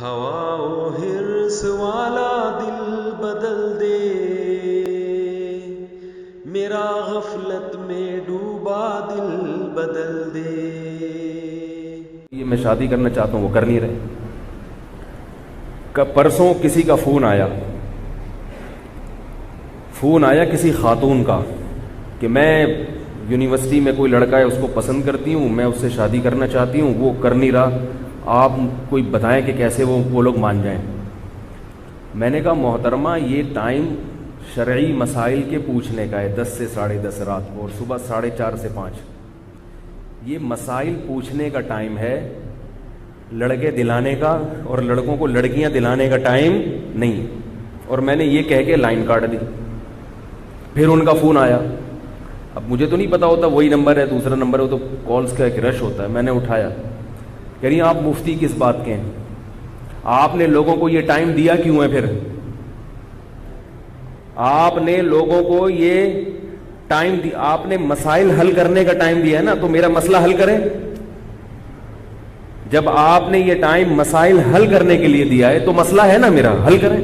ہوا و حرص والا دل بدل دے، میرا غفلت میں ڈوبا دل بدل دے۔ یہ میں شادی کرنا چاہتا ہوں، وہ کر نہیں رہے۔ پرسوں کسی کا فون آیا کسی خاتون کا کہ میں یونیورسٹی میں کوئی لڑکا ہے اس کو پسند کرتی ہوں، میں اس سے شادی کرنا چاہتی ہوں، وہ کر نہیں رہا، آپ کوئی بتائیں کہ کیسے وہ لوگ مان جائیں۔ میں نے کہا محترمہ یہ ٹائم شرعی مسائل کے پوچھنے کا ہے، 10 سے 10:30 رات کو اور صبح 4:30 سے 5، یہ مسائل پوچھنے کا ٹائم ہے، لڑکے دلانے کا اور لڑکوں کو لڑکیاں دلانے کا ٹائم نہیں۔ اور میں نے یہ کہہ کے لائن کاٹ دی۔ پھر ان کا فون آیا، اب مجھے تو نہیں پتا ہوتا وہی نمبر ہے دوسرا نمبر ہے، تو کالز کا ایک رش ہوتا ہے۔ میں نے اٹھایا، کہہ رہی آپ مفتی کس بات کے ہیں؟ آپ نے لوگوں کو یہ ٹائم دیا کیوں ہے؟ پھر آپ نے لوگوں کو یہ ٹائم دیا، آپ نے مسائل حل کرنے کا ٹائم دیا ہے نا، تو میرا مسئلہ حل کریں۔ جب آپ نے یہ ٹائم مسائل حل کرنے کے لیے دیا ہے تو مسئلہ ہے نا میرا، حل کریں۔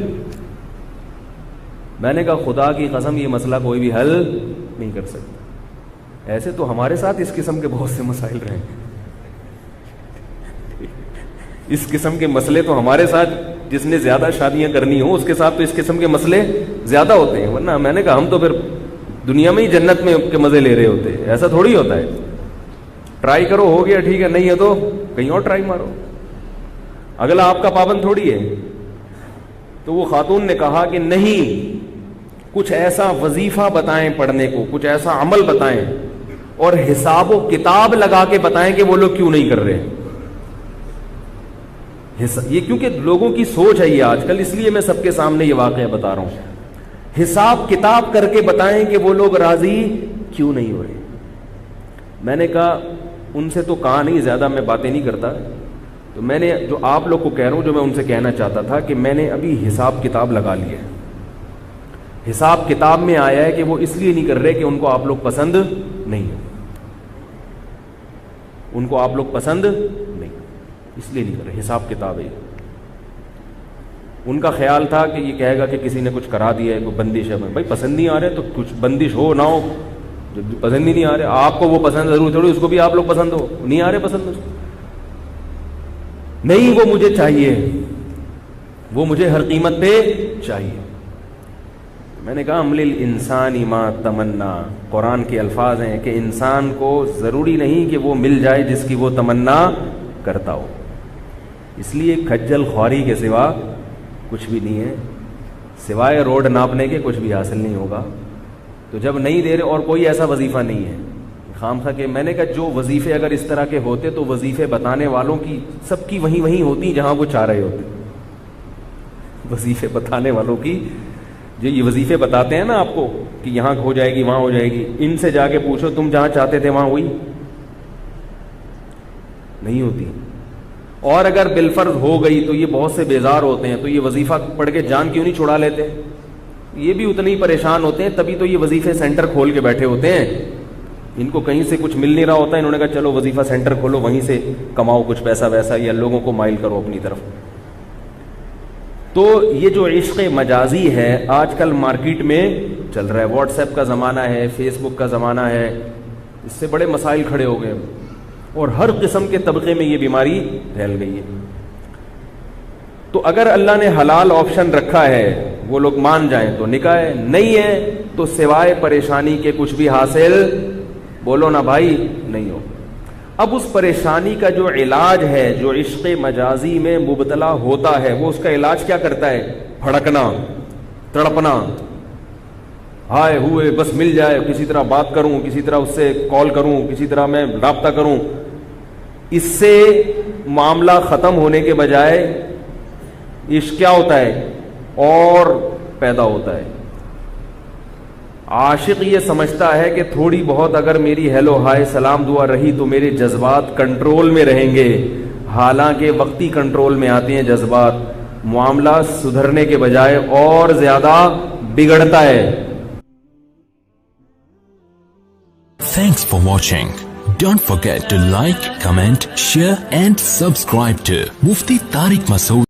میں نے کہا خدا کی قسم یہ مسئلہ کوئی بھی حل نہیں کر سکتا۔ ایسے تو ہمارے ساتھ اس قسم کے بہت سے مسائل رہے ہیں، اس قسم کے مسئلے تو ہمارے ساتھ، جس نے زیادہ شادیاں کرنی ہوں اس کے ساتھ تو اس قسم کے مسئلے زیادہ ہوتے ہیں، ورنہ میں نے کہا ہم تو پھر دنیا میں ہی جنت میں کے مزے لے رہے ہوتے ہیں۔ ایسا تھوڑی ہوتا ہے، ٹرائی کرو، ہو گیا ٹھیک ہے، نہیں ہے تو کہیں اور ٹرائی مارو، اگلا آپ کا پابند تھوڑی ہے۔ تو وہ خاتون نے کہا کہ نہیں، کچھ ایسا وظیفہ بتائیں پڑھنے کو، کچھ ایسا عمل بتائیں اور حساب و کتاب لگا کے بتائیں کہ وہ لوگ کیوں نہیں کر رہے۔ یہ کیونکہ لوگوں کی سوچ ہے یہ آج کل، اس لیے میں سب کے سامنے یہ واقعہ بتا رہا ہوں۔ حساب کتاب کر کے بتائیں کہ وہ لوگ راضی کیوں نہیں ہو رہے۔ میں نے کہا ان سے تو کہا نہیں، زیادہ میں باتیں نہیں کرتا، تو میں نے جو آپ لوگ کو کہہ رہا ہوں، جو میں ان سے کہنا چاہتا تھا کہ میں نے ابھی حساب کتاب لگا لیا ہے۔ حساب کتاب میں آیا ہے کہ وہ اس لیے نہیں کر رہے کہ ان کو آپ لوگ پسند نہیں ہے، ان کو آپ لوگ پسند نہیں، اس لیے نہیں کر رہے، حساب کتاب ہے۔ ان کا خیال تھا کہ یہ کہے گا کہ کسی نے کچھ کرا دیا ہے، کوئی بندش ہے۔ بھائی پسند نہیں آ رہے تو کچھ بندش ہو نہ ہو، جب پسند ہی نہیں آ رہے، آپ کو وہ پسند ضرور تھوڑی اس کو بھی آپ لوگ پسند ہو، نہیں آ رہے پسند اس کو، نہیں وہ مجھے چاہیے، وہ مجھے ہر قیمت پہ چاہیے۔ میں نے کہا عمل الانسان ما تمنا، قرآن کے الفاظ ہیں کہ انسان کو ضروری نہیں کہ وہ مل جائے جس کی وہ تمنا کرتا ہو، اس لیے کھجل خواری کے سوا کچھ بھی نہیں ہے، سوائے روڈ ناپنے کے کچھ بھی حاصل نہیں ہوگا۔ تو جب نہیں دے رہے اور کوئی ایسا وظیفہ نہیں ہے خام خواہ کہ، میں نے کہا جو وظیفے اگر اس طرح کے ہوتے تو وظیفے بتانے والوں کی سب کی وہیں ہوتی جہاں وہ چاہ رہے ہوتے۔ وظیفے بتانے والوں کی جو یہ وظیفے بتاتے ہیں نا آپ کو کہ یہاں ہو جائے گی وہاں ہو جائے گی، ان سے جا کے پوچھو تم جہاں چاہتے تھے وہاں ہوئی؟ نہیں ہوتی۔ اور اگر بالفرض ہو گئی تو یہ بہت سے بیزار ہوتے ہیں، تو یہ وظیفہ پڑھ کے جان کیوں نہیں چھڑا لیتے؟ یہ بھی اتنے ہی پریشان ہوتے ہیں، تبھی تو یہ وظیفے سینٹر کھول کے بیٹھے ہوتے ہیں۔ ان کو کہیں سے کچھ مل نہیں رہا ہوتا ہے، انہوں نے کہا چلو وظیفہ سینٹر کھولو، وہیں سے کماؤ کچھ پیسہ ویسا، یا لوگوں کو مائل کرو اپنی طرف۔ تو یہ جو عشق مجازی ہے آج کل مارکیٹ میں چل رہا ہے، واٹس ایپ کا زمانہ ہے، فیس بک کا زمانہ ہے، اس سے بڑے مسائل کھڑے ہو گئے اور ہر قسم کے طبقے میں یہ بیماری پھیل گئی ہے۔ تو اگر اللہ نے حلال آپشن رکھا ہے وہ لوگ مان جائیں تو نکاح ہے، نہیں ہے تو سوائے پریشانی کے کچھ بھی حاصل بولو نا بھائی نہیں ہو۔ اب اس پریشانی کا جو علاج ہے، جو عشق مجازی میں مبتلا ہوتا ہے، وہ اس کا علاج کیا کرتا ہے؟ پھڑکنا، تڑپنا، ہائے ہوئے بس مل جائے، کسی طرح بات کروں، کسی طرح اس سے کال کروں، کسی طرح میں رابطہ کروں۔ اس سے معاملہ ختم ہونے کے بجائے عشق کیا ہوتا ہے؟ اور پیدا ہوتا ہے۔ عاشق یہ سمجھتا ہے کہ تھوڑی بہت اگر میری ہیلو ہائے سلام دعا رہی تو میرے جذبات کنٹرول میں رہیں گے، حالانکہ وقتی کنٹرول میں آتے ہیں جذبات، معاملہ سدھرنے کے بجائے اور زیادہ بگڑتا ہے۔ Thanks for watching. Don't forget to like, comment, share and subscribe to Mufti Tariq Masood.